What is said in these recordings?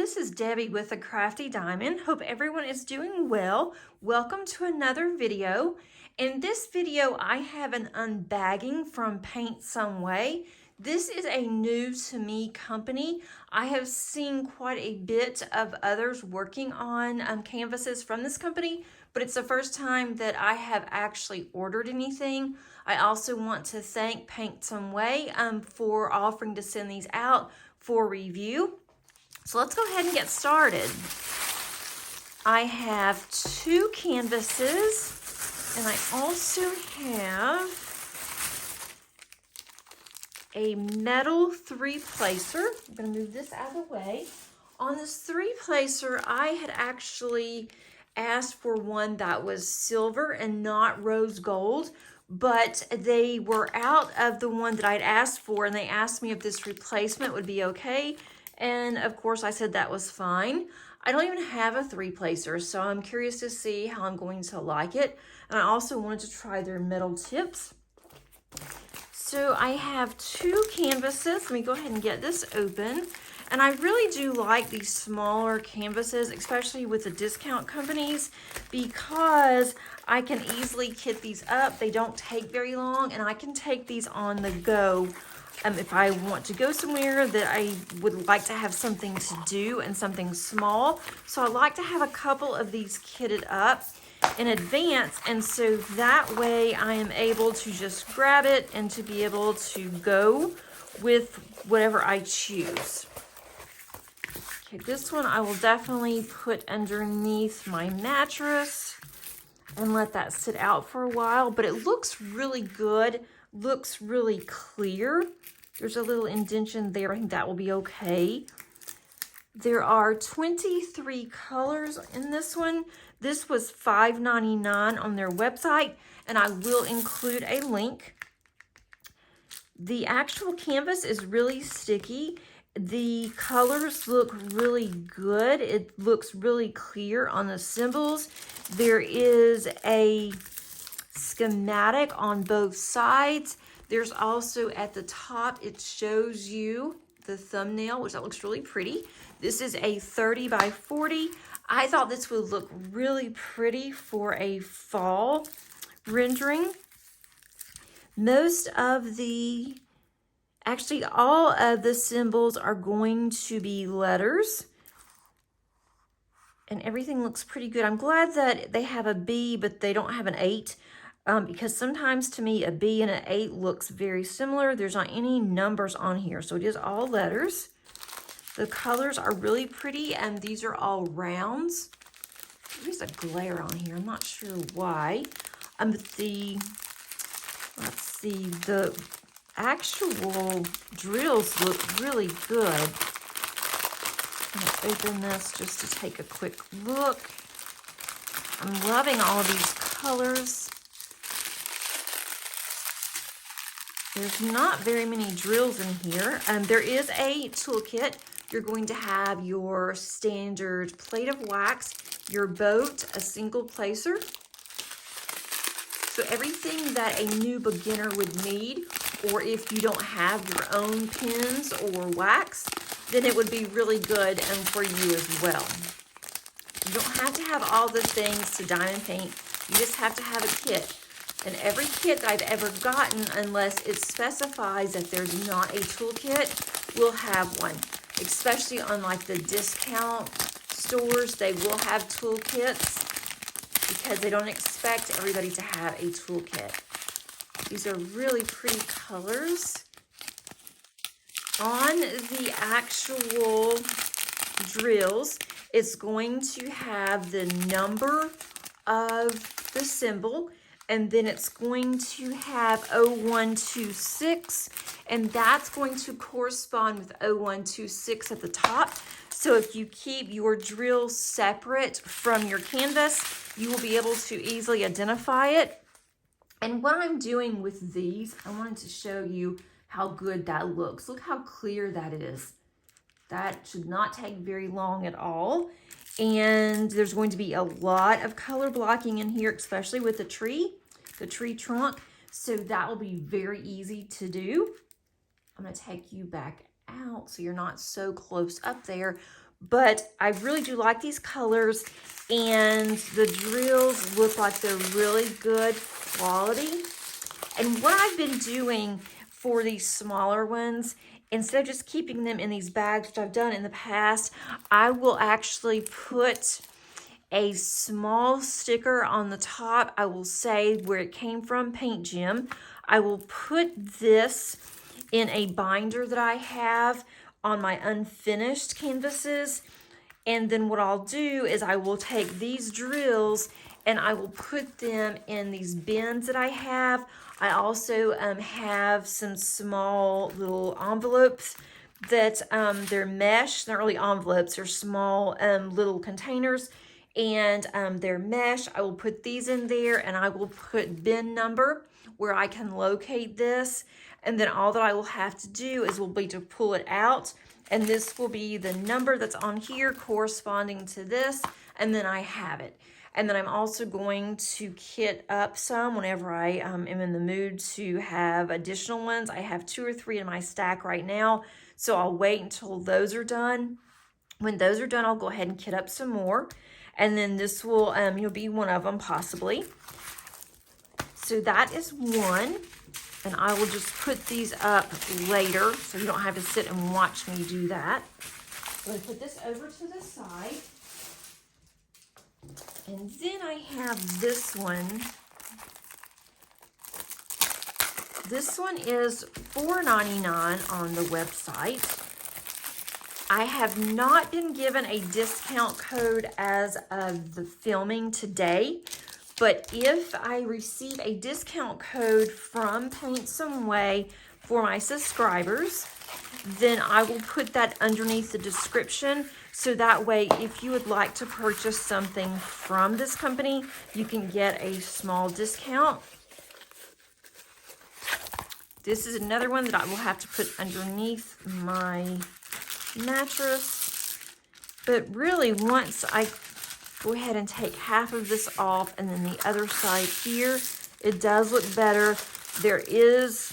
this is Debbie with the Crafty Diamond. Hope everyone is doing well. Welcome to another video. In this video, I have an unbagging from Paint Someway. This is a new to me company. I have seen quite a bit of others working on canvases from this company, but it's the first time that I have actually ordered anything. I also want to thank Paint Someway for offering to send these out for review. So let's go ahead and get started. I have two canvases, and I also have a metal three-placer. I'm going to move this out of the way. On this three-placer, I had actually asked for one that was silver and not rose gold, but they were out of the one that I'd asked for, and they asked me if this replacement would be okay. And of course I said that was fine. I don't even have a three-placer, so I'm curious to see how I'm going to like it. And I also wanted to try their metal tips. So I have two canvases. Let me go ahead and get this open. And I really do like these smaller canvases, especially with the discount companies, because I can easily kit these up. They don't take very long, and I can take these on the go. If I want to go somewhere that I would like to have something to do and something small. So I like to have a couple of these kitted up in advance, and so that way I am able to just grab it and to be able to go with whatever I choose. Okay, this one I will definitely put underneath my mattress and let that sit out for a while, but it looks really good, looks really clear. There's a little indentation there. I think that will be okay. There are 23 colors in this one. This was $5.99 on their website, and I will include a link. The actual canvas is really sticky. The colors look really good. It looks really clear on the symbols. There is a schematic on both sides. There's also at the top, it shows you the thumbnail, which that looks really pretty. This is a 30 by 40. I thought this would look really pretty for a fall rendering. Actually all of the symbols are going to be letters. And everything looks pretty good. I'm glad that they have a B, but they don't have an 8. Because sometimes to me a B and an 8 looks very similar. There's not any numbers on here, so it is all letters. The colors are really pretty, and these are all rounds. There's a glare on here, I'm not sure why. The actual drills look really good. I'm gonna open this just to take a quick look. I'm loving all of these colors. There's not very many drills in here. There is a toolkit. You're going to have your standard plate of wax, your boat, a single placer. So everything that a new beginner would need, or if you don't have your own pins or wax, then it would be really good for you as well. You don't have to have all the things to diamond paint. You just have to have a kit. And every kit that I've ever gotten, unless it specifies that there's not a toolkit, will have one. Especially on like the discount stores, they will have toolkits because they don't expect everybody to have a toolkit. These are really pretty colors. On the actual drills, it's going to have the number of the symbol, and then it's going to have 0126, and that's going to correspond with 0126 at the top. So if you keep your drill separate from your canvas, you will be able to easily identify it. And what I'm doing with these, I wanted to show you how good that looks. Look how clear that is. That should not take very long at all. And there's going to be a lot of color blocking in here, especially with the tree trunk. So that will be very easy to do. I'm going to take you back out so you're not so close up there. but I really do like these colors, and the drills look like they're really good quality. And what I've been doing for these smaller ones, instead of just keeping them in these bags, which I've done in the past, I will actually put a small sticker on the top. I will say where it came from, Paint Gem. I will put this in a binder that I have on my unfinished canvases. And then what I'll do is I will take these drills and I will put them in these bins that I have. I also have some small little envelopes that they're mesh. They're not really envelopes, they're small little containers, and they're mesh. I will put these in there, and I will put bin number where I can locate this. And then all that I will have to do will be to pull it out, and this will be the number that's on here corresponding to this, and then I have it. And then I'm also going to kit up some whenever I am in the mood to have additional ones. I have 2 or 3 in my stack right now, so I'll wait until those are done. When those are done, I'll go ahead and kit up some more, and then this will be one of them possibly. So that is one, and I will just put these up later so you don't have to sit and watch me do that. I'm going to put this over to the side. And then I have this one. This one is $4.99 on the website. I have not been given a discount code as of the filming today, but if I receive a discount code from Paint Someway for my subscribers, then I will put that underneath the description. So that way, if you would like to purchase something from this company, you can get a small discount. This is another one that I will have to put underneath my mattress. But really, once I go ahead and take half of this off and then the other side here, it does look better. There is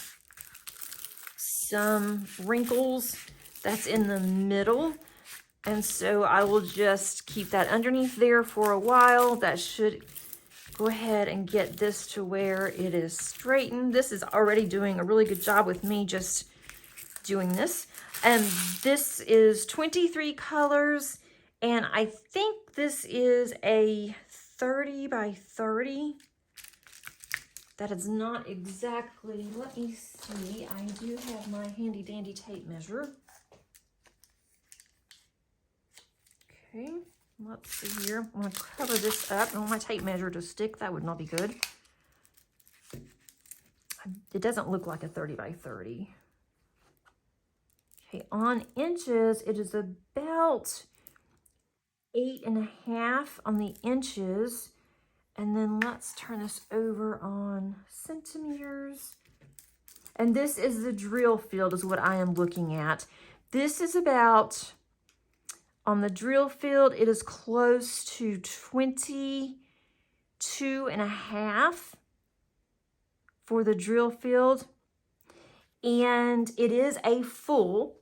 some wrinkles that's in the middle, and so I will just keep that underneath there for a while. That should go ahead and get this to where it is straightened. This is already doing a really good job with me just doing this. And this is 23 colors, and I think this is a 30 by 30. That is not exactly, let me see, I do have my handy dandy tape measure. Okay, let's see here. I'm going to cover this up. I don't want my tape measure to stick. That would not be good. It doesn't look like a 30 by 30. Okay, on inches, it is about 8.5 on the inches. And then let's turn this over on centimeters. And this is the drill field is what I am looking at. This is about, on the drill field, it is close to 22.5 for the drill field. And it is a full,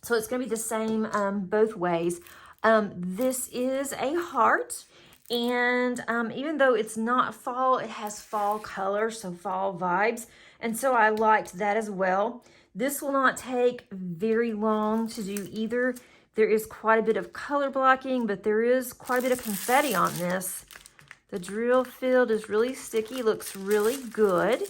so it's going to be the same both ways. This is a heart. And even though it's not fall, it has fall color, so fall vibes. And so I liked that as well. This will not take very long to do either. There is quite a bit of color blocking, but there is quite a bit of confetti on this. The drill field is really sticky, looks really good.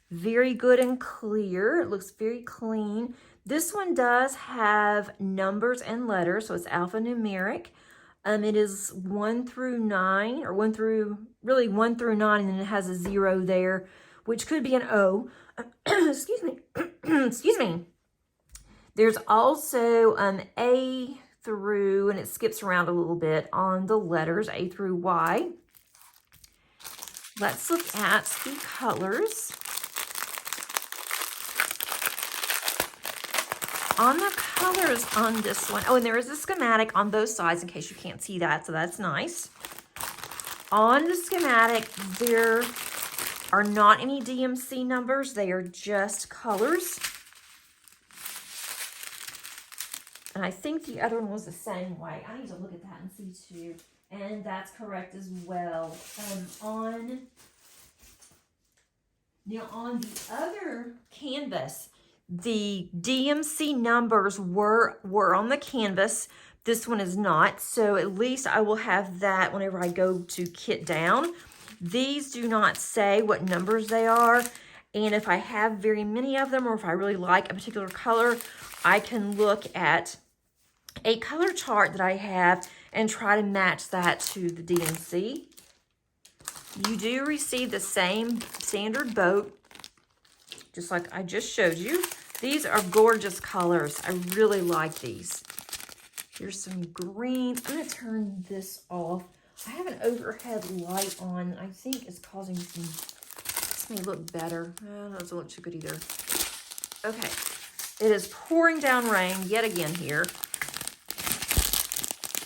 Very good and clear. It looks very clean. This one does have numbers and letters, so it's alphanumeric. It is 1 through 9, or 1 through 9, and then it has a 0 there, which could be an O. Excuse me. Excuse me. There's also A through, and it skips around a little bit on the letters, A through Y. Let's look at the colors. On the colors on this one, oh, and there is a schematic on both sides in case you can't see that, so that's nice. On the schematic, there are not any DMC numbers. They are just colors. And I think the other one was the same way. I need to look at that and see too. And that's correct as well. Now on the other canvas, the DMC numbers were on the canvas. This one is not, so at least I will have that whenever I go to kit down. These do not say what numbers they are, and if I have very many of them, or if I really like a particular color, I can look at a color chart that I have and try to match that to the DMC. You do receive the same standard boat, just like I just showed you. These are gorgeous colors. I really like these. Here's some green. I'm going to turn this off. I have an overhead light on. I think it's causing some... This may look better. That doesn't look too good either. Okay. It is pouring down rain yet again here.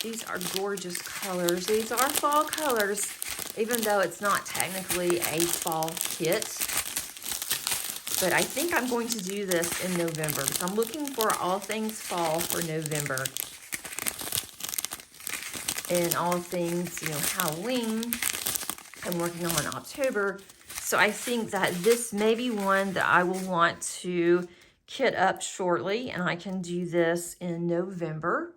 These are gorgeous colors. These are fall colors, even though it's not technically a fall kit. But I think I'm going to do this in November. So I'm looking for all things fall for November. And all things, you know, Halloween, I'm working on October. So I think that this may be one that I will want to kit up shortly, and I can do this in November.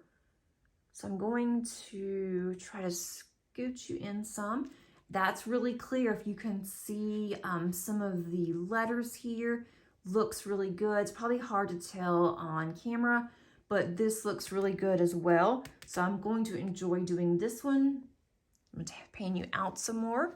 So I'm going to try to scoot you in some. That's really clear. If you can see some of the letters here, looks really good. It's probably hard to tell on camera, but this looks really good as well. So I'm going to enjoy doing this one. I'm going to pan you out some more.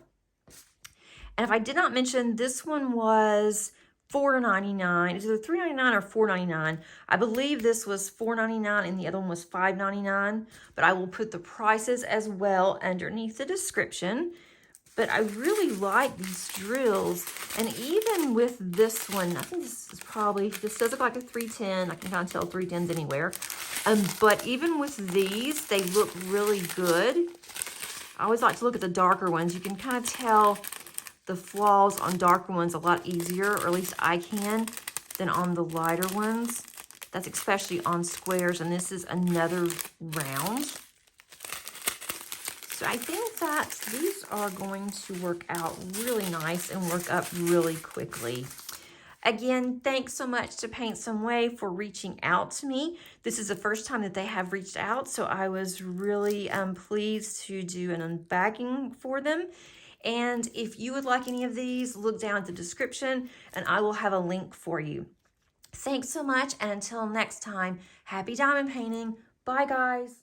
And if I did not mention, this one was $4.99. It's either $3.99 or $4.99. I believe this was $4.99 and the other one was $5.99. But I will put the prices as well underneath the description. But I really like these drills. And even with this one, I think this is probably, this does look like a 310. I can kind of tell 310s anywhere. But even with these, they look really good. I always like to look at the darker ones. You can kind of tell the flaws on darker ones a lot easier, or at least I can, than on the lighter ones. That's especially on squares, and this is another round. So I think that these are going to work out really nice and work up really quickly. Again, thanks so much to Paint Someway for reaching out to me. This is the first time that they have reached out, so I was really pleased to do an unbagging for them. And if you would like any of these, look down at the description and I will have a link for you. Thanks so much, and until next time, happy diamond painting. Bye, guys.